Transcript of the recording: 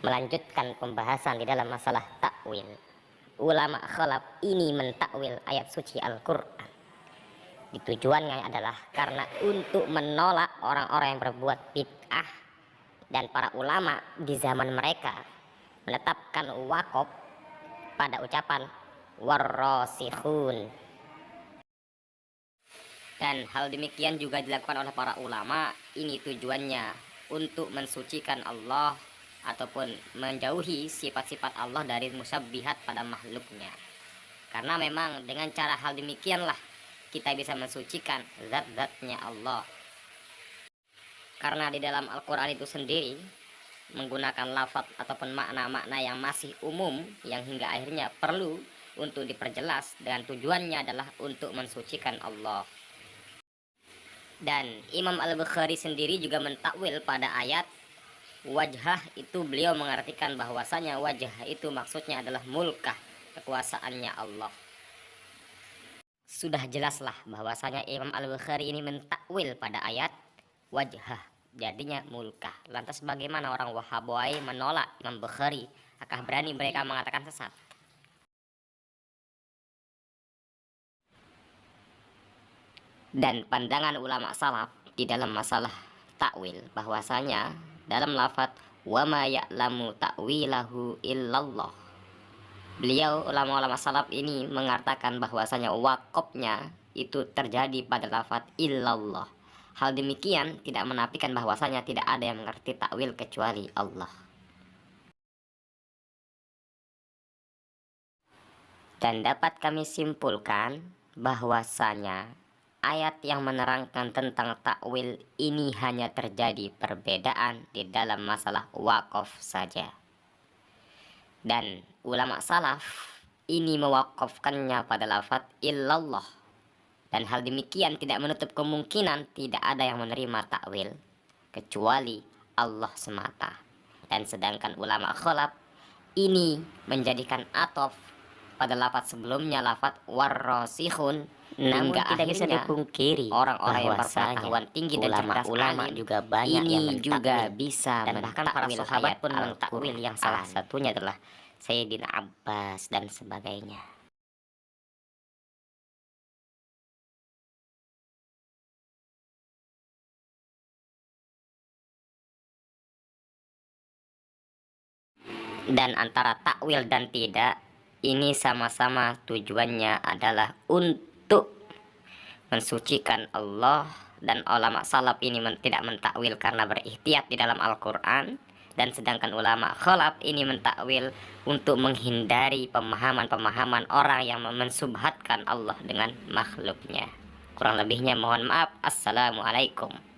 melanjutkan pembahasan di dalam masalah takwil. Ulama khalaf ini mentakwil ayat suci Al-Quran. Tujuannya adalah karena untuk menolak orang-orang yang berbuat bid'ah, dan para ulama di zaman mereka menetapkan wakaf pada ucapan warrasikhun. Dan hal demikian juga dilakukan oleh para ulama. Ini tujuannya untuk mensucikan Allah ataupun menjauhi sifat-sifat Allah dari musyabbihat pada makhluknya. Karena memang dengan cara hal demikianlah kita bisa mensucikan zat-zatnya Allah. Karena di dalam Al-Quran itu sendiri menggunakan lafaz ataupun makna-makna yang masih umum, yang hingga akhirnya perlu untuk diperjelas, dengan tujuannya adalah untuk mensucikan Allah. Dan Imam Al-Bukhari sendiri juga mentakwil pada ayat wajhah itu. Beliau mengartikan bahwasanya wajah itu maksudnya adalah mulkah, kekuasaannya Allah. Sudah jelaslah bahwasanya Imam Al-Bukhari ini mentakwil pada ayat wajhah, jadinya mulkah. Lantas bagaimana orang Wahabi menolak Imam Bukhari? Apakah berani mereka mengatakan sesat? Dan pandangan ulama salaf di dalam masalah takwil bahwasanya dalam lafaz wa ma ya'lamu ta'wilahu illallah, beliau ulama-ulama salaf ini mengatakan bahwasanya wakafnya itu terjadi pada lafaz illallah. Hal demikian tidak menafikan bahwasanya tidak ada yang mengerti takwil kecuali Allah. Dan dapat kami simpulkan bahwasanya ayat yang menerangkan tentang takwil ini hanya terjadi perbedaan di dalam masalah wakaf saja. Dan ulama salaf ini mewakafkannya pada lafaz illallah. Dan hal demikian tidak menutup kemungkinan tidak ada yang menerima takwil kecuali Allah semata. Dan sedangkan ulama khalaf ini menjadikan atof pada lafaz sebelumnya, lafaz warrasikhun. Namun tidak bisa dipungkiri orang-orang yang berpengetahuan tinggi dan ulama juga banyak yang juga bisa, dan bahkan para sahabat pun mentakwil, yang salah satunya adalah Sayyidina Abbas dan sebagainya. Dan antara takwil dan tidak ini sama-sama tujuannya adalah untuk mensucikan Allah. Dan ulama salaf ini tidak mentakwil karena berihtiyat di dalam Al-Quran, dan sedangkan ulama khalaf ini mentakwil untuk menghindari pemahaman-pemahaman orang yang mensubhatkan Allah dengan makhluknya. Kurang lebihnya mohon maaf. Assalamualaikum.